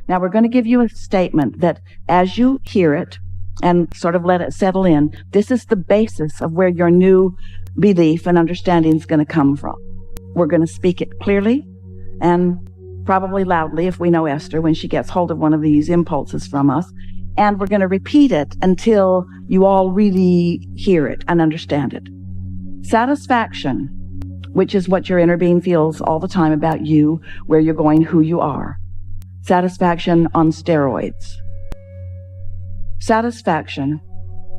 Now we're going to give you a statement that as you hear it and sort of let it settle in, this is the basis of where your new belief and understanding is going to come from. We're going to speak it clearly and probably loudly if we know Esther when she gets hold of one of these impulses from us. And we're going to repeat it until you all really hear it and understand it. Satisfaction, which is what your inner being feels all the time about you, where you're going, who you are. Satisfaction on steroids. Satisfaction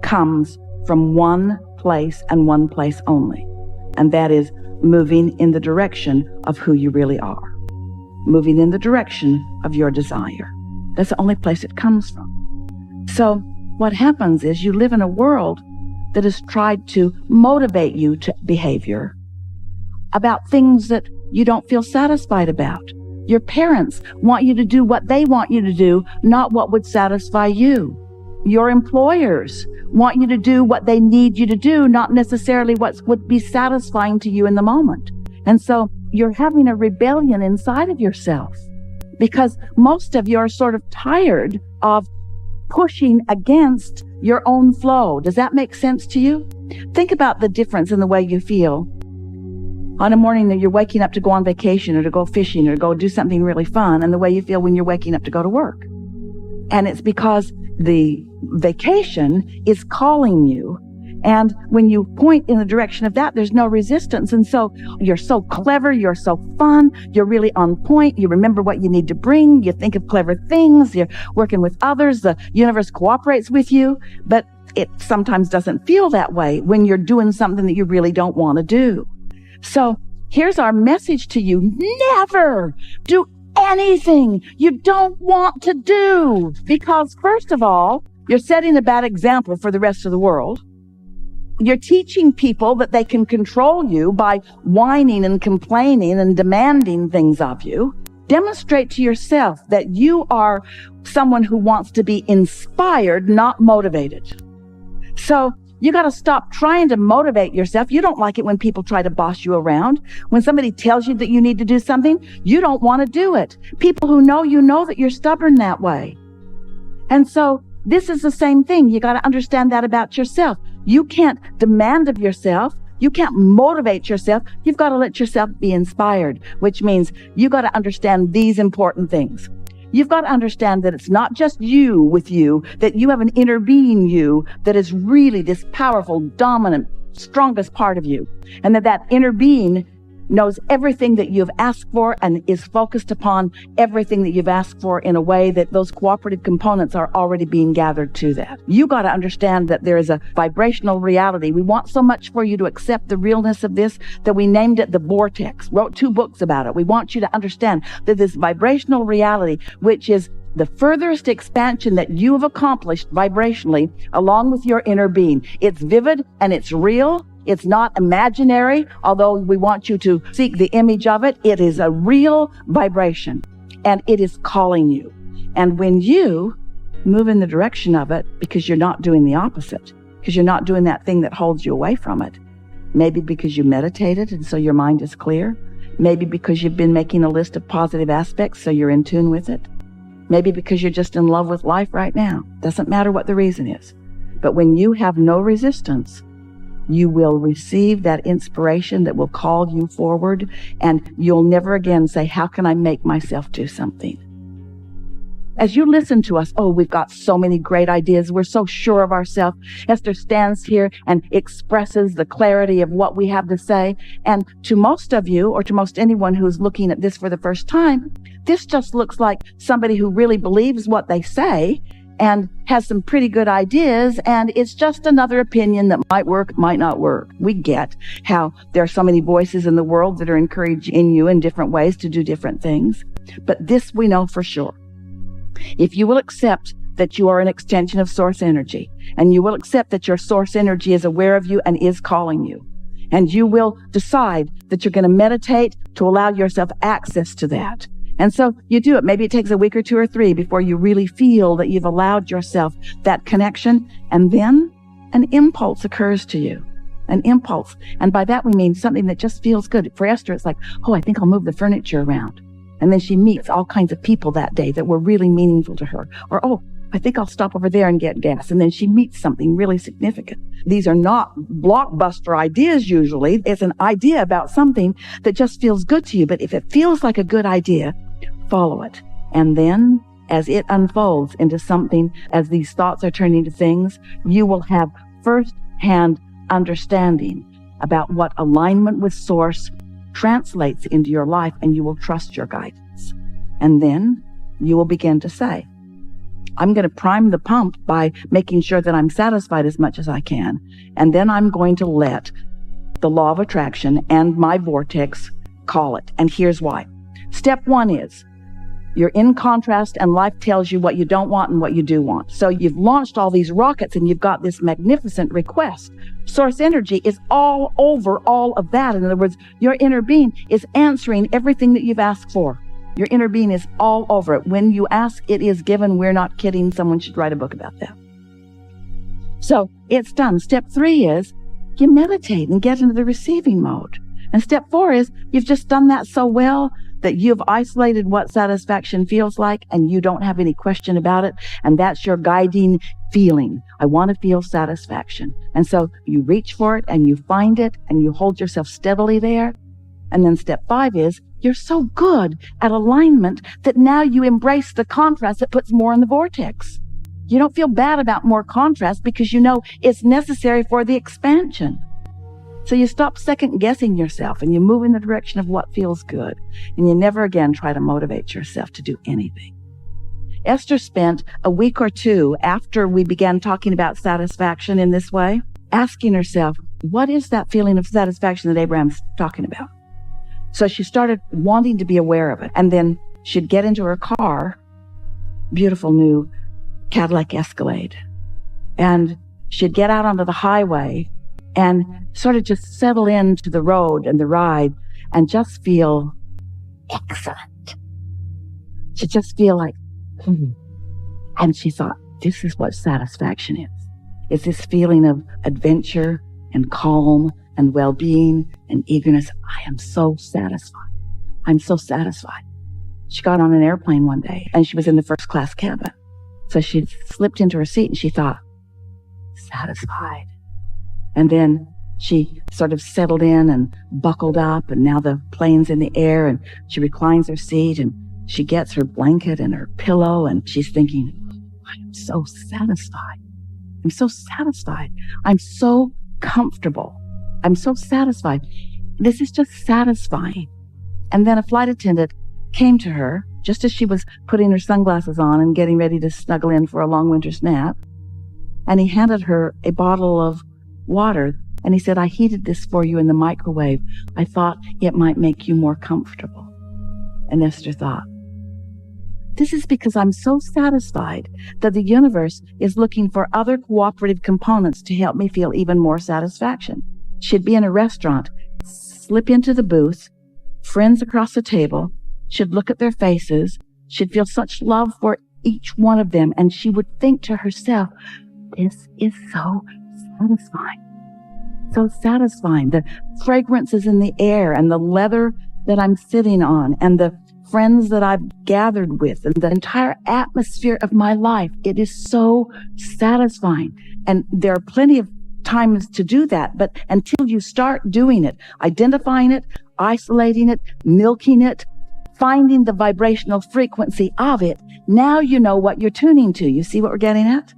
comes from one place and one place only, and that is moving in the direction of who you really are. Moving in the direction of your desire. That's the only place it comes from. So what happens is you live in a world that has tried to motivate you to behavior about things that you don't feel satisfied about. Your parents want you to do what they want you to do, not what would satisfy you. Your employers want you to do what they need you to do, not necessarily what would be satisfying to you in the moment. And so you're having a rebellion inside of yourself because most of you are sort of tired of pushing against your own flow. Does that make sense to you? Think about the difference in the way you feel on a morning that you're waking up to go on vacation or to go fishing or to go do something really fun, and the way you feel when you're waking up to go to work. And it's because the vacation is calling you. And when you point in the direction of that, there's no resistance. And so you're so clever, you're so fun, you're really on point, you remember what you need to bring, you think of clever things, you're working with others, the universe cooperates with you, but it sometimes doesn't feel that way when you're doing something that you really don't want to do. So here's our message to you. Never do anything you don't want to do, because first of all, you're setting a bad example for the rest of the world. You're teaching people that they can control you by whining and complaining and demanding things of you. Demonstrate to yourself that you are someone who wants to be inspired, not motivated. So you got to stop trying to motivate yourself. You don't like it when people try to boss you around. When somebody tells you that you need to do something, you don't want to do it. People who know you know that you're stubborn that way. And so this is the same thing. You got to understand that about yourself. You can't demand of yourself. You can't motivate yourself. You've got to let yourself be inspired, which means you got to understand these important things. You've got to understand that it's not just you with you, that you have an inner being you that is really this powerful, dominant, strongest part of you. And that inner being knows everything that you've asked for and is focused upon everything that you've asked for in a way that those cooperative components are already being gathered to that. You got to understand that there is a vibrational reality. We want so much for you to accept the realness of this that we named it the vortex, wrote 2 books about it. We want you to understand that this vibrational reality, which is the furthest expansion that you have accomplished vibrationally along with your inner being. It's vivid and it's real. It's not imaginary, although we want you to seek the image of it. It is a real vibration, and it is calling you. And when you move in the direction of it, because you're not doing the opposite, because you're not doing that thing that holds you away from it, maybe because you meditated and so your mind is clear, maybe because you've been making a list of positive aspects so you're in tune with it, maybe because you're just in love with life right now. Doesn't matter what the reason is. But when you have no resistance, you will receive that inspiration that will call you forward, and you'll never again say, how can I make myself do something? As you listen to us, oh, we've got so many great ideas. We're so sure of ourselves. Esther stands here and expresses the clarity of what we have to say. And to most of you, or to most anyone who's looking at this for the first time, this just looks like somebody who really believes what they say and has some pretty good ideas, and it's just another opinion that might work, might not work. We get how there are so many voices in the world that are encouraging you in different ways to do different things. But this we know for sure. If you will accept that you are an extension of source energy, and you will accept that your source energy is aware of you and is calling you, and you will decide that you're going to meditate to allow yourself access to that. And so you do it. Maybe it takes a week or 2 or 3 before you really feel that you've allowed yourself that connection. And then an impulse occurs to you, an impulse. And by that we mean something that just feels good. For Esther, it's like, oh, I think I'll move the furniture around. And then she meets all kinds of people that day that were really meaningful to her. Or, oh, I think I'll stop over there and get gas. And then she meets something really significant. These are not blockbuster ideas usually. It's an idea about something that just feels good to you. But if it feels like a good idea, follow it. And then as it unfolds into something, as these thoughts are turning into things, you will have first-hand understanding about what alignment with Source translates into your life, and you will trust your guidance. And then you will begin to say, I'm going to prime the pump by making sure that I'm satisfied as much as I can. And then I'm going to let the law of attraction and my vortex call it. And here's why. Step one is you're in contrast, and life tells you what you don't want and what you do want. So you've launched all these rockets and you've got this magnificent request. Source energy is all over all of that. In other words, your inner being is answering everything that you've asked for. Your inner being is all over it. When you ask, it is given. We're not kidding. Someone should write a book about that. So it's done. Step 3 is you meditate and get into the receiving mode. And step 4 is you've just done that so well that you've isolated what satisfaction feels like, and you don't have any question about it. And that's your guiding feeling. I want to feel satisfaction. And so you reach for it and you find it and you hold yourself steadily there. And then step 5 is you're so good at alignment that now you embrace the contrast that puts more in the vortex. You don't feel bad about more contrast because you know it's necessary for the expansion. So you stop second guessing yourself and you move in the direction of what feels good. And you never again try to motivate yourself to do anything. Esther spent a week or two after we began talking about satisfaction in this way, asking herself, what is that feeling of satisfaction that Abraham's talking about? So she started wanting to be aware of it. And then she'd get into her car, beautiful new Cadillac Escalade, and she'd get out onto the highway and sort of just settle into the road and the ride and just feel excellent. She'd just feel like, And she thought, this is what satisfaction is. It's this feeling of adventure and calm and well-being and eagerness. I am so satisfied. I'm so satisfied. She got on an airplane one day and she was in the first class cabin. So she slipped into her seat and she thought, satisfied. And then she sort of settled in and buckled up, and now the plane's in the air, and she reclines her seat and she gets her blanket and her pillow, and she's thinking, I am so satisfied. I'm so satisfied. I'm so comfortable. I'm so satisfied. This is just satisfying. And then a flight attendant came to her just as she was putting her sunglasses on and getting ready to snuggle in for a long winter's nap. And he handed her a bottle of water. And he said, I heated this for you in the microwave. I thought it might make you more comfortable. And Esther thought, this is because I'm so satisfied that the universe is looking for other cooperative components to help me feel even more satisfaction. She'd be in a restaurant, slip into the booth, friends across the table. She'd look at their faces. She'd feel such love for each one of them. And she would think to herself, this is so satisfying. So satisfying. The fragrances in the air and the leather that I'm sitting on and the friends that I've gathered with and the entire atmosphere of my life. It is so satisfying. And there are plenty of times to do that, but until you start doing it, identifying it, isolating it, milking it, finding the vibrational frequency of it, now you know what you're tuning to. You see what we're getting at?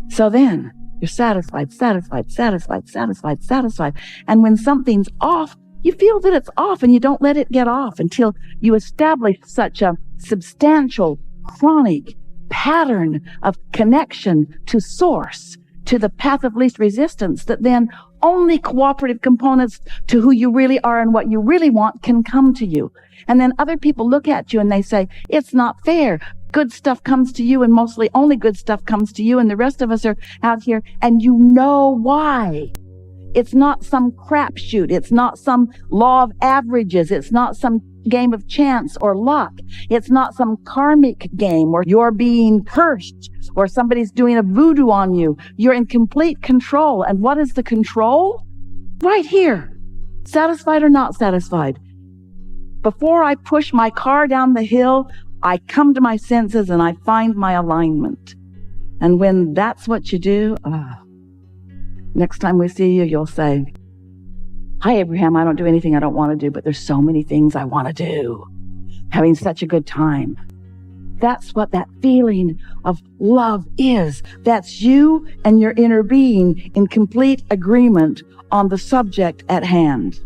So then you're satisfied, satisfied, satisfied, satisfied, satisfied. And when something's off, you feel that it's off and you don't let it get off until you establish such a substantial, chronic pattern of connection to source, to the path of least resistance, that then only cooperative components to who you really are and what you really want can come to you. And then other people look at you and they say, it's not fair. Good stuff comes to you, and mostly only good stuff comes to you, and the rest of us are out here, and you know why. It's not some crapshoot. It's not some law of averages. It's not some game of chance or luck. It's not some karmic game where you're being cursed or somebody's doing a voodoo on you. You're in complete control. And what is the control? Right here. Satisfied or not satisfied. Before I push my car down the hill, I come to my senses and I find my alignment. And when that's what you do, next time we see you, you'll say, "Hi, Abraham, I don't do anything I don't want to do, but there's so many things I want to do. Having such a good time." That's what that feeling of love is. That's you and your inner being in complete agreement on the subject at hand.